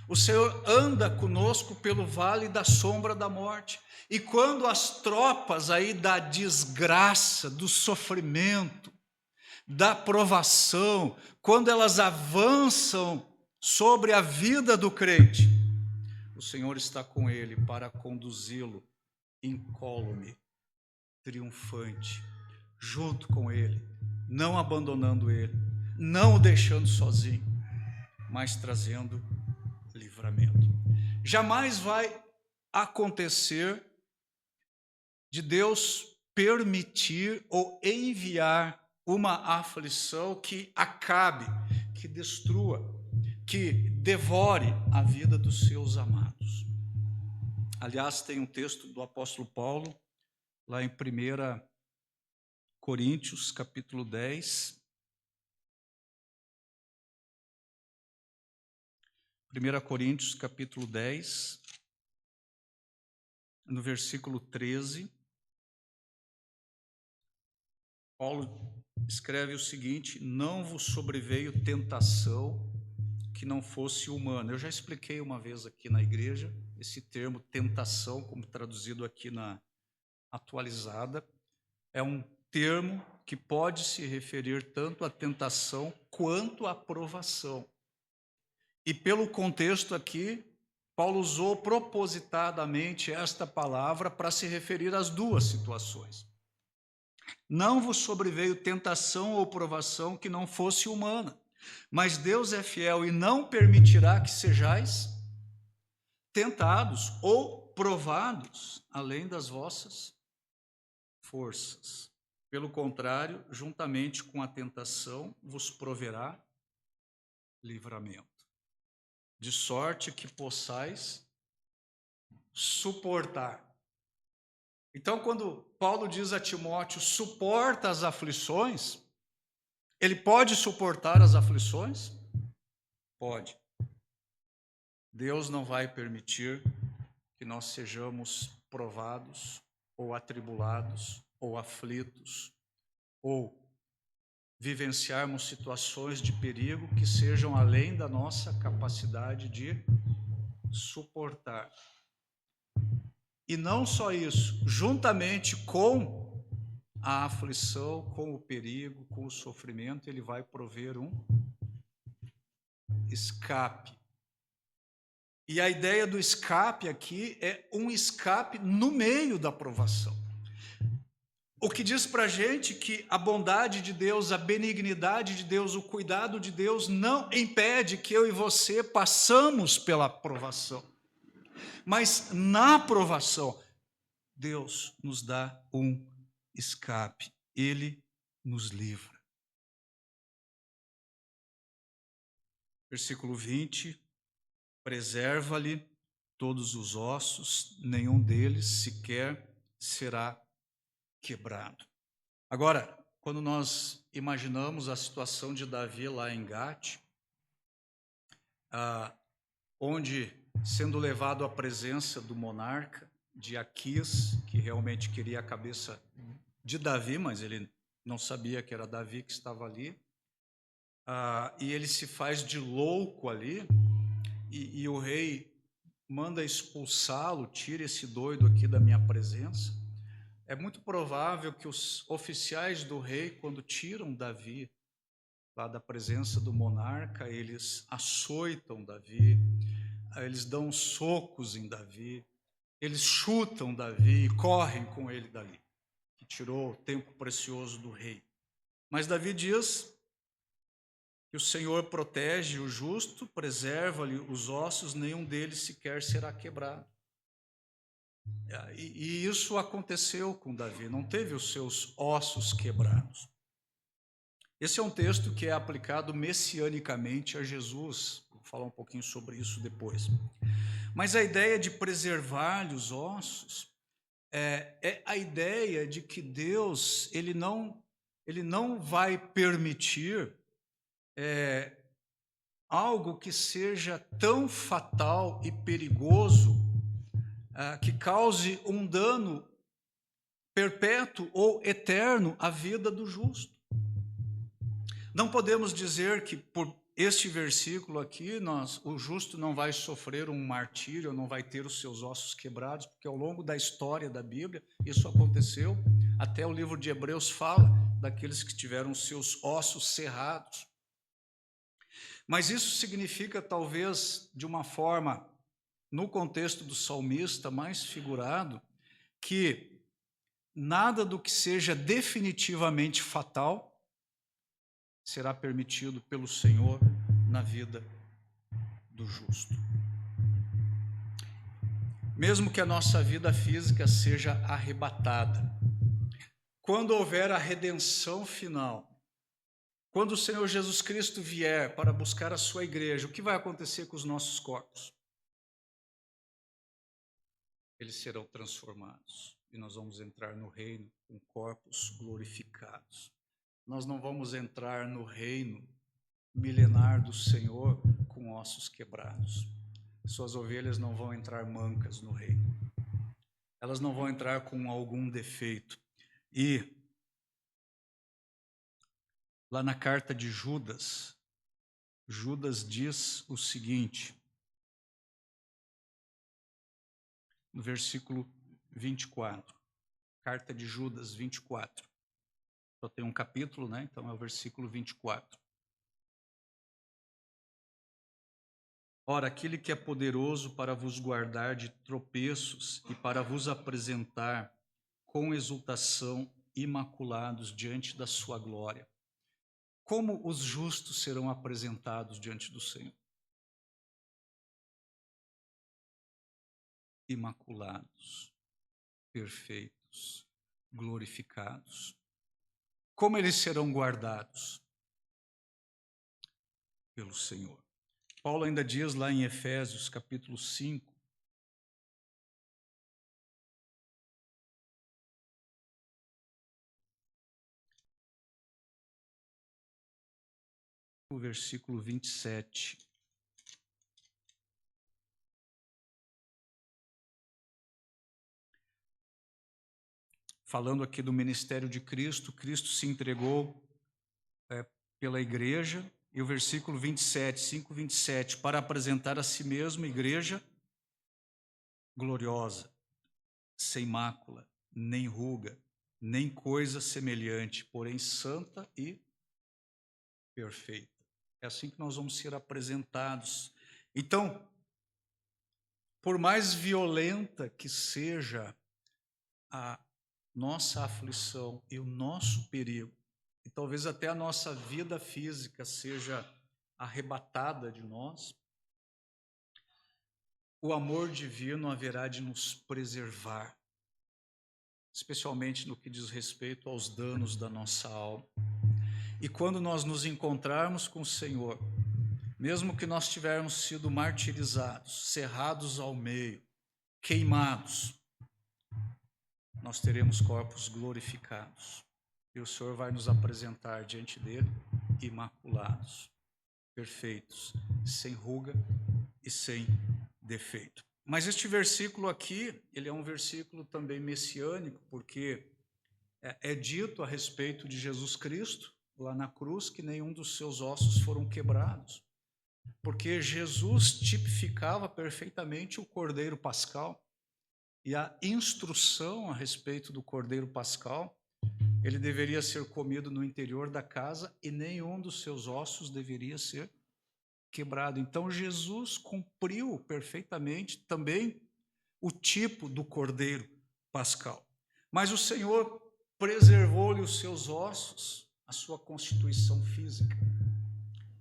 B: O Senhor anda conosco pelo vale da sombra da morte. E quando as tropas aí da desgraça, do sofrimento, da provação, quando elas avançam sobre a vida do crente, o Senhor está com ele para conduzi-lo incólume, triunfante, junto com ele, não abandonando ele, não o deixando sozinho, mas trazendo livramento. Jamais vai acontecer de Deus permitir ou enviar uma aflição que acabe, que destrua, que devore a vida dos seus amados. Aliás, tem um texto do apóstolo Paulo, lá em 1 Coríntios, capítulo 10. 1 Coríntios, capítulo 10, no versículo 13. Paulo escreve o seguinte: não vos sobreveio tentação que não fosse humana. Eu já expliquei uma vez aqui na igreja esse termo tentação, como traduzido aqui na atualizada, é um termo que pode se referir tanto à tentação quanto à provação. E pelo contexto aqui, Paulo usou propositadamente esta palavra para se referir às duas situações. Não vos sobreveio tentação ou provação que não fosse humana, mas Deus é fiel e não permitirá que sejais tentados ou provados além das vossas forças. Pelo contrário, juntamente com a tentação, vos proverá livramento, de sorte que possais suportar Então, quando Paulo diz a Timóteo, suporta as aflições, ele pode suportar as aflições? Pode. Deus não vai permitir que nós sejamos provados, ou atribulados, ou aflitos, ou vivenciarmos situações de perigo que sejam além da nossa capacidade de suportar. E não só isso, juntamente com a aflição, com o perigo, com o sofrimento, ele vai prover um escape. E a ideia do escape aqui é um escape no meio da provação. O que diz para a gente que a bondade de Deus, a benignidade de Deus, o cuidado de Deus não impede que eu e você passamos pela provação. Mas na provação, Deus nos dá um escape. Ele nos livra. Versículo 20. Preserva-lhe todos os ossos, nenhum deles sequer será quebrado. Agora, quando nós imaginamos a situação de Davi lá em Gate, onde, sendo levado à presença do monarca, de Aquis, que realmente queria a cabeça de Davi, mas ele não sabia que era Davi que estava ali, e ele se faz de louco ali, e o rei manda expulsá-lo, tira esse doido aqui da minha presença. É muito provável que os oficiais do rei, quando tiram Davi lá da presença do monarca, eles açoitam Davi, eles dão socos em Davi, eles chutam Davi e correm com ele dali, que tirou o tempo precioso do rei. Mas Davi diz que o Senhor protege o justo, preserva-lhe os ossos, nenhum deles sequer será quebrado. E isso aconteceu com Davi, não teve os seus ossos quebrados. Esse é um texto que é aplicado messianicamente a Jesus. Vou falar um pouquinho sobre isso depois. Mas a ideia de preservar-lhe os ossos é a ideia de que Deus ele não vai permitir algo que seja tão fatal e perigoso que cause um dano perpétuo ou eterno à vida do justo. Não podemos dizer que por este versículo aqui, o justo não vai sofrer um martírio, não vai ter os seus ossos quebrados, porque ao longo da história da Bíblia isso aconteceu. Até o livro de Hebreus fala daqueles que tiveram seus ossos cerrados. Mas isso significa, talvez, de uma forma, no contexto do salmista mais figurado, que nada do que seja definitivamente fatal será permitido pelo Senhor na vida do justo. Mesmo que a nossa vida física seja arrebatada, quando houver a redenção final, quando o Senhor Jesus Cristo vier para buscar a sua igreja, o que vai acontecer com os nossos corpos? Eles serão transformados e nós vamos entrar no reino com corpos glorificados. Nós não vamos entrar no reino milenar do Senhor com ossos quebrados. Suas ovelhas não vão entrar mancas no reino. Elas não vão entrar com algum defeito. E lá na carta de Judas, Judas diz o seguinte, no versículo 24, carta de Judas 24. Só tem um capítulo, né? Então é o versículo 24. Ora, aquele que é poderoso para vos guardar de tropeços e para vos apresentar com exultação imaculados diante da sua glória. Como os justos serão apresentados diante do Senhor? Imaculados, perfeitos, glorificados. Como eles serão guardados? Pelo Senhor. Paulo ainda diz lá em Efésios, capítulo 5, o versículo 27. Falando aqui do ministério de Cristo, Cristo se entregou pela igreja, e o versículo 27, 5:27, para apresentar a si mesmo igreja gloriosa, sem mácula, nem ruga, nem coisa semelhante, porém santa e perfeita. É assim que nós vamos ser apresentados. Então, por mais violenta que seja a nossa aflição e o nosso perigo, e talvez até a nossa vida física seja arrebatada de nós, o amor divino haverá de nos preservar, especialmente no que diz respeito aos danos da nossa alma. E quando nós nos encontrarmos com o Senhor, mesmo que nós tivermos sido martirizados, cerrados ao meio, queimados, nós teremos corpos glorificados. E o Senhor vai nos apresentar diante dele imaculados, perfeitos, sem ruga e sem defeito. Mas este versículo aqui, ele é um versículo também messiânico, porque é dito a respeito de Jesus Cristo, lá na cruz, que nenhum dos seus ossos foram quebrados. Porque Jesus tipificava perfeitamente o Cordeiro Pascal. E a instrução a respeito do Cordeiro Pascal, ele deveria ser comido no interior da casa e nenhum dos seus ossos deveria ser quebrado. Então Jesus cumpriu perfeitamente também o tipo do Cordeiro Pascal. Mas o Senhor preservou-lhe os seus ossos, a sua constituição física.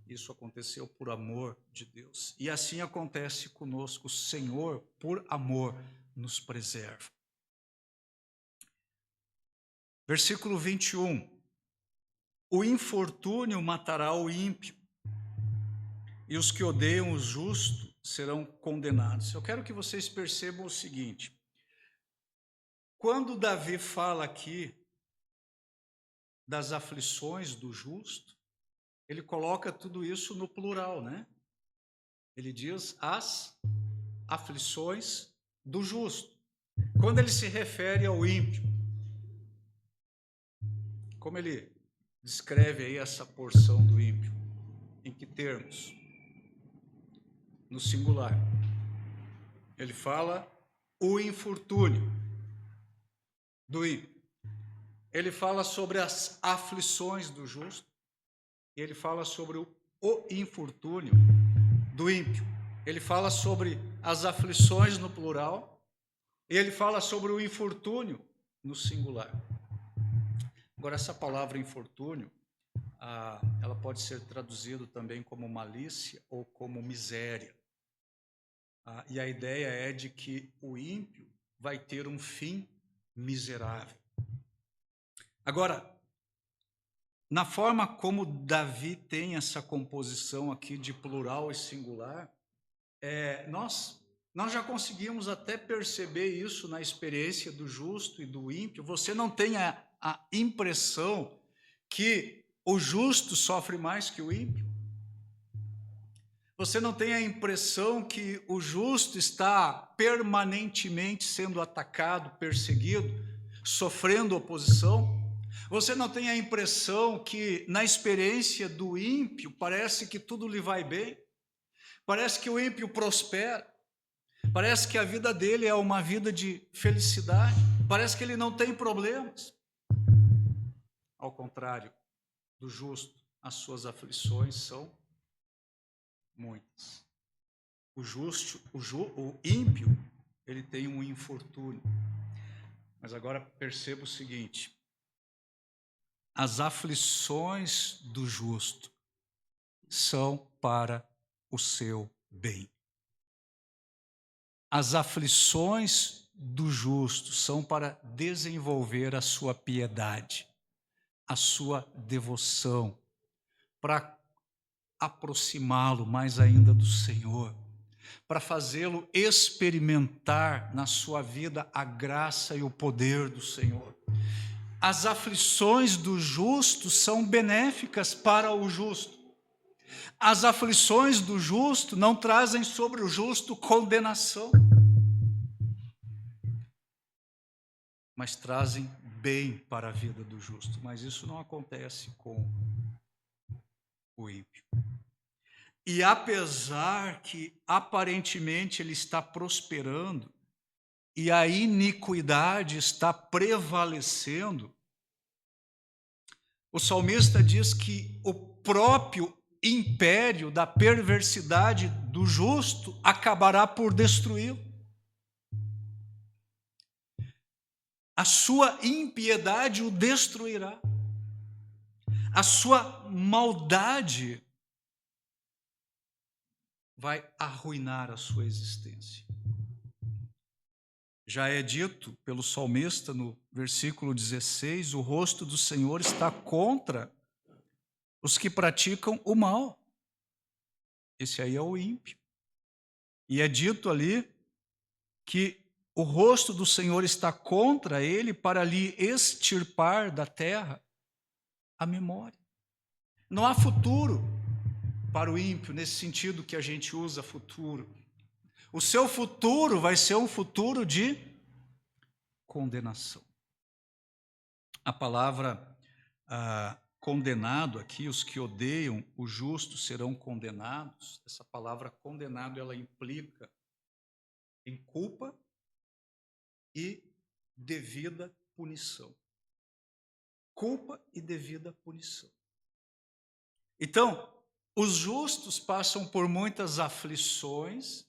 B: Isso aconteceu por amor de Deus. E assim acontece conosco. O Senhor, por amor, nos preserva. Versículo 21. O infortúnio matará o ímpio, e os que odeiam o justo serão condenados. Eu quero que vocês percebam o seguinte. Quando Davi fala aqui das aflições do justo, ele coloca tudo isso no plural, né? Ele diz as aflições do justo. Quando ele se refere ao ímpio, como ele descreve aí essa porção do ímpio? Em que termos? No singular. Ele fala o infortúnio do ímpio. Ele fala sobre as aflições do justo. E ele fala sobre o infortúnio do ímpio. Ele fala sobre as aflições no plural. E ele fala sobre o infortúnio no singular. Agora, essa palavra infortúnio, ela pode ser traduzida também como malícia ou como miséria. E a ideia é de que o ímpio vai ter um fim miserável. Agora, na forma como Davi tem essa composição aqui de plural e singular, nós já conseguimos até perceber isso na experiência do justo e do ímpio. Você não tem a impressão que o justo sofre mais que o ímpio? Você não tem a impressão que o justo está permanentemente sendo atacado, perseguido, sofrendo oposição? Você não tem a impressão que na experiência do ímpio parece que tudo lhe vai bem? Parece que o ímpio prospera? Parece que a vida dele é uma vida de felicidade? Parece que ele não tem problemas? Ao contrário do justo, as suas aflições são muitas. O ímpio, ele tem um infortúnio. Mas agora perceba o seguinte: as aflições do justo são para o seu bem. As aflições do justo são para desenvolver a sua piedade, a sua devoção, para aproximá-lo mais ainda do Senhor, para fazê-lo experimentar na sua vida a graça e o poder do Senhor. As aflições do justo são benéficas para o justo. As aflições do justo não trazem sobre o justo condenação, mas trazem bem para a vida do justo. Mas isso não acontece com o ímpio. E apesar que aparentemente ele está prosperando e a iniquidade está prevalecendo, o salmista diz que o próprio império da perversidade do justo acabará por destruí-lo. A sua impiedade o destruirá. A sua maldade vai arruinar a sua existência. Já é dito pelo salmista no versículo 16, o rosto do Senhor está contra os que praticam o mal. Esse aí é o ímpio. E é dito ali que o rosto do Senhor está contra ele para lhe extirpar da terra a memória. Não há futuro para o ímpio, nesse sentido que a gente usa futuro. O seu futuro vai ser um futuro de condenação. A palavra condenado aqui, os que odeiam o justo serão condenados. Essa palavra condenado, ela implica em culpa e devida punição. Culpa e devida punição. Então, os justos passam por muitas aflições,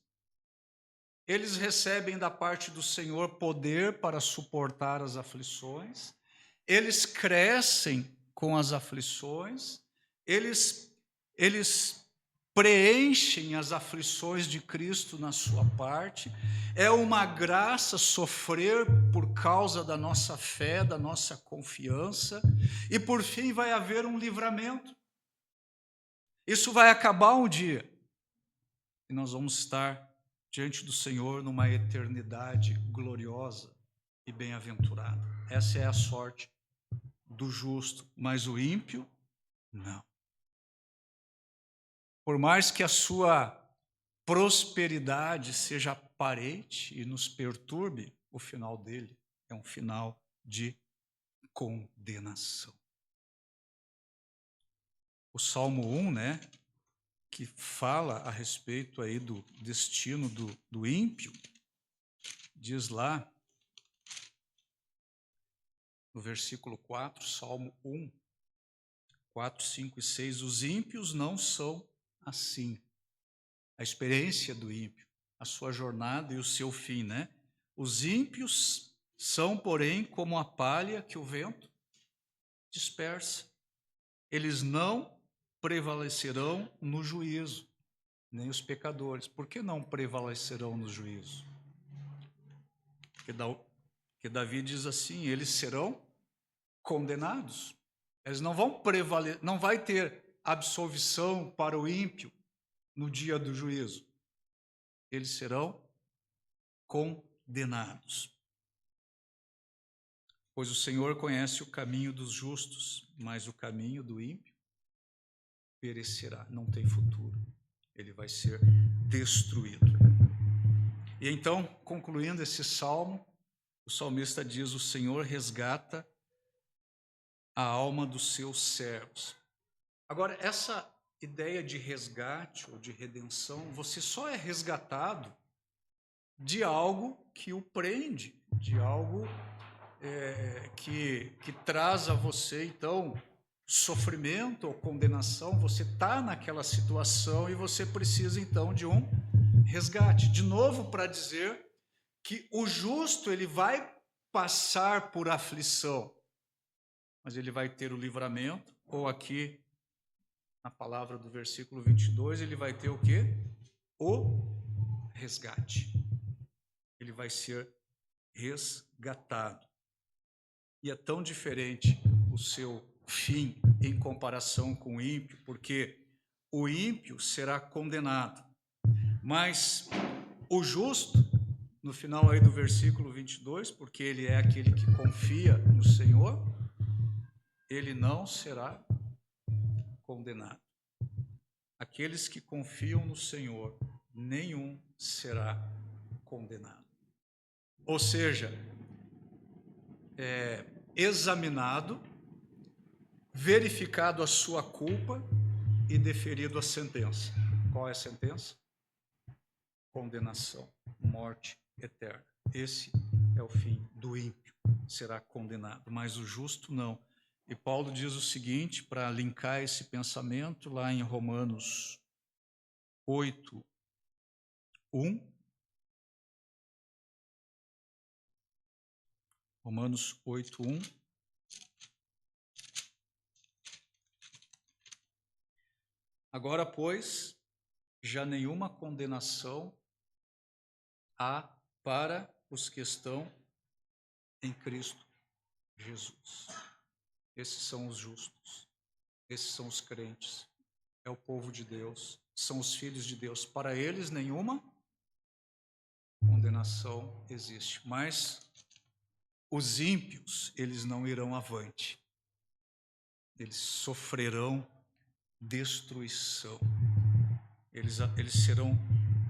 B: eles recebem da parte do Senhor poder para suportar as aflições, eles crescem com as aflições, eles preenchem as aflições de Cristo na sua parte. É uma graça sofrer por causa da nossa fé, da nossa confiança, e por fim vai haver um livramento. Isso vai acabar um dia, e nós vamos estar diante do Senhor numa eternidade gloriosa e bem-aventurada. Essa é a sorte do justo, mas o ímpio, não. Por mais que a sua prosperidade seja aparente e nos perturbe, o final dele é um final de condenação. O Salmo 1, que fala a respeito aí do destino do ímpio, diz lá, no versículo 4, Salmo 1, 4, 5 e 6, os ímpios não são assim. A experiência do ímpio, a sua jornada e o seu fim, Os ímpios são, porém, como a palha que o vento dispersa. Eles não prevalecerão no juízo, nem os pecadores. Por que não prevalecerão no juízo? Porque Davi diz assim, eles serão condenados. Eles não vão prevalecer, não vai ter absolvição para o ímpio no dia do juízo. Eles serão condenados. Pois o Senhor conhece o caminho dos justos, mas o caminho do ímpio perecerá, não tem futuro. Ele vai ser destruído. E então, concluindo esse salmo, o salmista diz, o Senhor resgata a alma dos seus servos. Agora, essa ideia de resgate ou de redenção, você só é resgatado de algo que o prende, de algo que traz a você, então, sofrimento ou condenação. Você está naquela situação e você precisa, então, de um resgate. De novo, para dizer que o justo, ele vai passar por aflição, mas ele vai ter o livramento, ou aqui, na palavra do versículo 22, ele vai ter o quê? O resgate. Ele vai ser resgatado. E é tão diferente o seu fim em comparação com o ímpio, porque o ímpio será condenado, mas o justo, no final aí do versículo 22, porque ele é aquele que confia no Senhor, ele não será condenado. aqueles que confiam no Senhor, nenhum será condenado. Ou seja, examinado, verificado a sua culpa e deferido a sentença. Qual é a sentença? Condenação, morte eterna. Esse é o fim do ímpio, será condenado, mas o justo não. E Paulo diz o seguinte, para linkar esse pensamento, lá em Romanos 8, 1. Romanos 8, 1. Agora, pois, já nenhuma condenação há para os que estão em Cristo Jesus. Esses são os justos, esses são os crentes, é o povo de Deus, são os filhos de Deus. Para eles, nenhuma condenação existe, mas os ímpios, eles não irão avante, eles sofrerão destruição, eles serão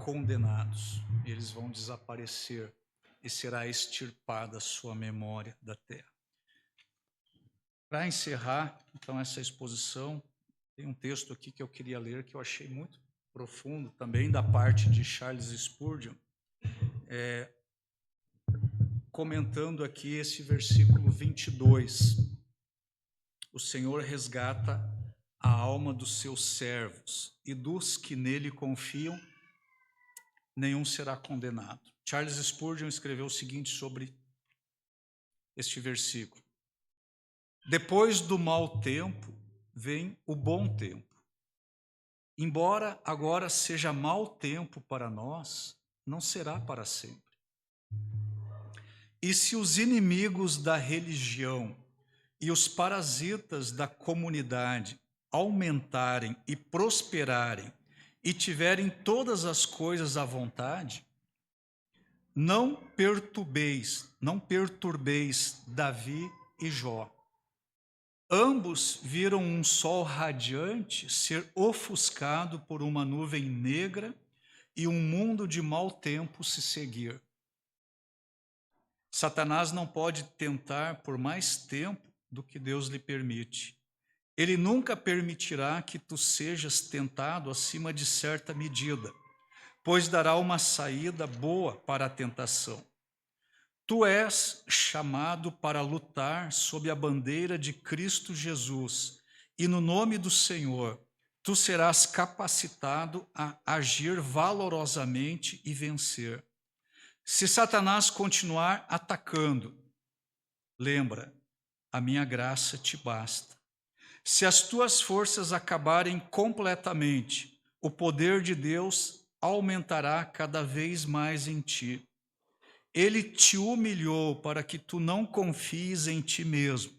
B: condenados, eles vão desaparecer e será extirpada a sua memória da terra. Para encerrar, então, essa exposição, tem um texto aqui que eu queria ler, que eu achei muito profundo, também da parte de Charles Spurgeon, comentando aqui esse versículo 22. O Senhor resgata a alma dos seus servos, e dos que nele confiam, nenhum será condenado. Charles Spurgeon escreveu o seguinte sobre este versículo: depois do mau tempo, vem o bom tempo. Embora agora seja mau tempo para nós, não será para sempre. E se os inimigos da religião e os parasitas da comunidade aumentarem e prosperarem e tiverem todas as coisas à vontade, não perturbeis Davi e Jó. Ambos viram um sol radiante ser ofuscado por uma nuvem negra e um mundo de mau tempo se seguir. Satanás não pode tentar por mais tempo do que Deus lhe permite. Ele nunca permitirá que tu sejas tentado acima de certa medida, pois dará uma saída boa para a tentação. Tu és chamado para lutar sob a bandeira de Cristo Jesus, e no nome do Senhor, tu serás capacitado a agir valorosamente e vencer. Se Satanás continuar atacando, lembra, a minha graça te basta. Se as tuas forças acabarem completamente, o poder de Deus aumentará cada vez mais em ti. Ele te humilhou para que tu não confies em ti mesmo,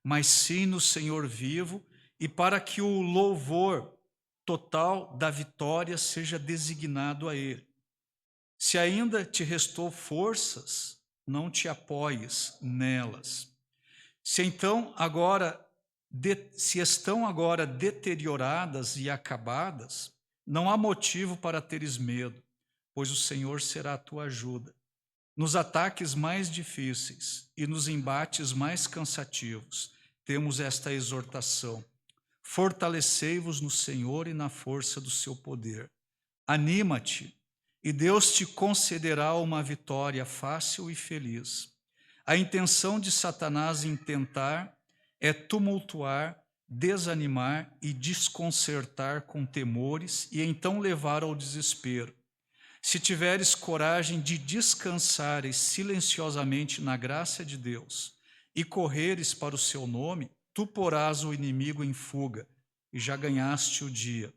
B: mas sim no Senhor vivo, e para que o louvor total da vitória seja designado a Ele. Se ainda te restou forças, não te apoies nelas. Se estão agora deterioradas e acabadas, não há motivo para teres medo, pois o Senhor será a tua ajuda. Nos ataques mais difíceis e nos embates mais cansativos, temos esta exortação: fortalecei-vos no Senhor e na força do seu poder. Anima-te, e Deus te concederá uma vitória fácil e feliz. A intenção de Satanás em tentar é tumultuar, desanimar e desconcertar com temores e então levar ao desespero. Se tiveres coragem de descansares silenciosamente na graça de Deus e correres para o seu nome, tu porás o inimigo em fuga e já ganhaste o dia.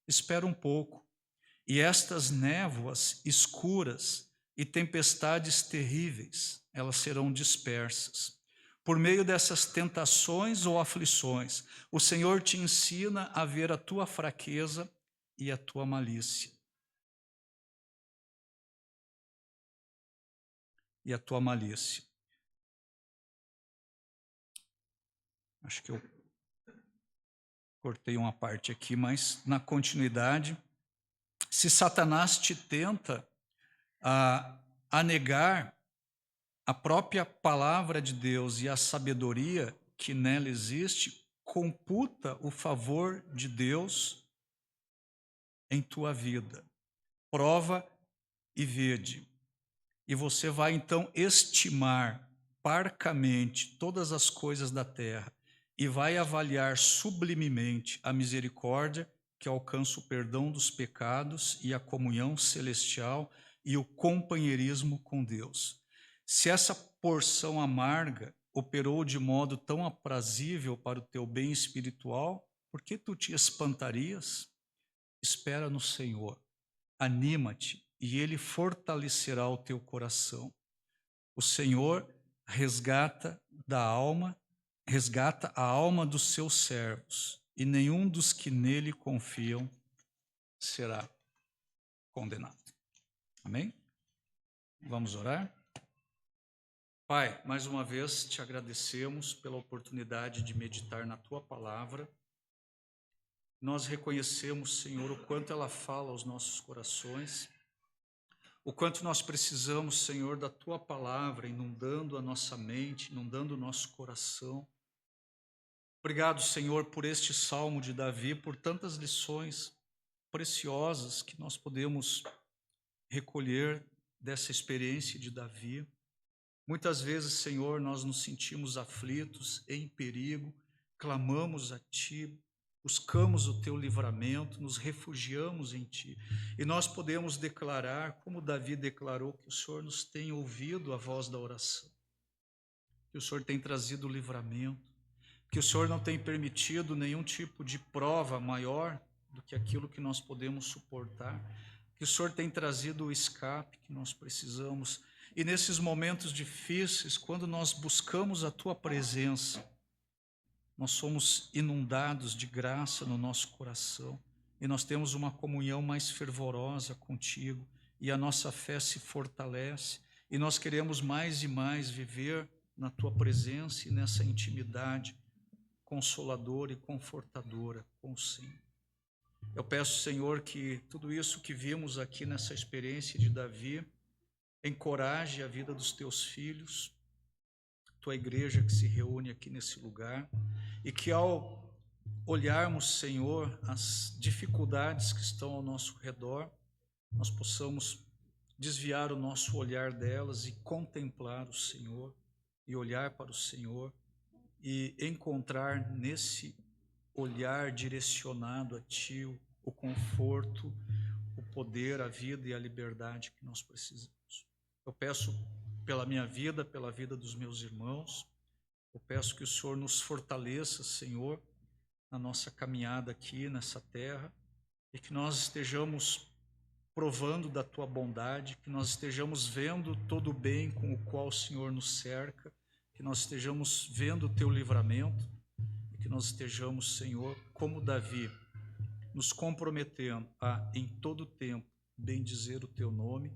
B: Espera um pouco, e estas névoas escuras e tempestades terríveis, elas serão dispersas. Por meio dessas tentações ou aflições, o Senhor te ensina a ver a tua fraqueza e a tua malícia. Acho que eu Cortei uma parte aqui, mas na continuidade, se Satanás te tenta a negar a própria palavra de Deus e a sabedoria que nela existe, computa o favor de Deus em tua vida. Prova e vede. E você vai então estimar parcamente todas as coisas da terra e vai avaliar sublimemente a misericórdia que alcança o perdão dos pecados e a comunhão celestial e o companheirismo com Deus. Se essa porção amarga operou de modo tão aprazível para o teu bem espiritual, por que tu te espantarias? Espera no Senhor, anima-te e Ele fortalecerá o teu coração. O Senhor resgata a alma dos seus servos, e nenhum dos que nele confiam será condenado. Amém? Vamos orar? Pai, mais uma vez te agradecemos pela oportunidade de meditar na tua palavra. Nós reconhecemos, Senhor, o quanto ela fala aos nossos corações, o quanto nós precisamos, Senhor, da tua palavra inundando a nossa mente, inundando o nosso coração. Obrigado, Senhor, por este salmo de Davi, por tantas lições preciosas que nós podemos recolher dessa experiência de Davi. Muitas vezes, Senhor, nós nos sentimos aflitos, em perigo, clamamos a Ti, buscamos o Teu livramento, nos refugiamos em Ti. E nós podemos declarar, como Davi declarou, que o Senhor nos tem ouvido a voz da oração, que o Senhor tem trazido o livramento, que o Senhor não tem permitido nenhum tipo de prova maior do que aquilo que nós podemos suportar, que o Senhor tem trazido o escape que nós precisamos. E nesses momentos difíceis, quando nós buscamos a Tua presença, nós somos inundados de graça no nosso coração e nós temos uma comunhão mais fervorosa contigo e a nossa fé se fortalece e nós queremos mais e mais viver na Tua presença e nessa intimidade consoladora e confortadora com o Senhor. Eu peço, Senhor, que tudo isso que vimos aqui nessa experiência de Davi encoraje a vida dos Teus filhos, Tua igreja que se reúne aqui nesse lugar, e que ao olharmos, Senhor, as dificuldades que estão ao nosso redor, nós possamos desviar o nosso olhar delas e contemplar o Senhor, e olhar para o Senhor, e encontrar nesse olhar direcionado a Ti o conforto, o poder, a vida e a liberdade que nós precisamos. Eu peço pela minha vida, pela vida dos meus irmãos, eu peço que o Senhor nos fortaleça, Senhor, na nossa caminhada aqui nessa terra, e que nós estejamos provando da Tua bondade, que nós estejamos vendo todo o bem com o qual o Senhor nos cerca, que nós estejamos vendo o Teu livramento, e que nós estejamos, Senhor, como Davi, nos comprometendo a, em todo tempo, bendizer o Teu nome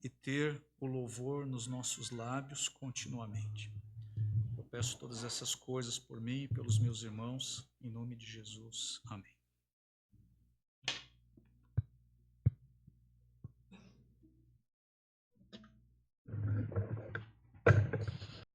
B: e ter o louvor nos nossos lábios continuamente. Eu peço todas essas coisas por mim e pelos meus irmãos, em nome de Jesus. Amém.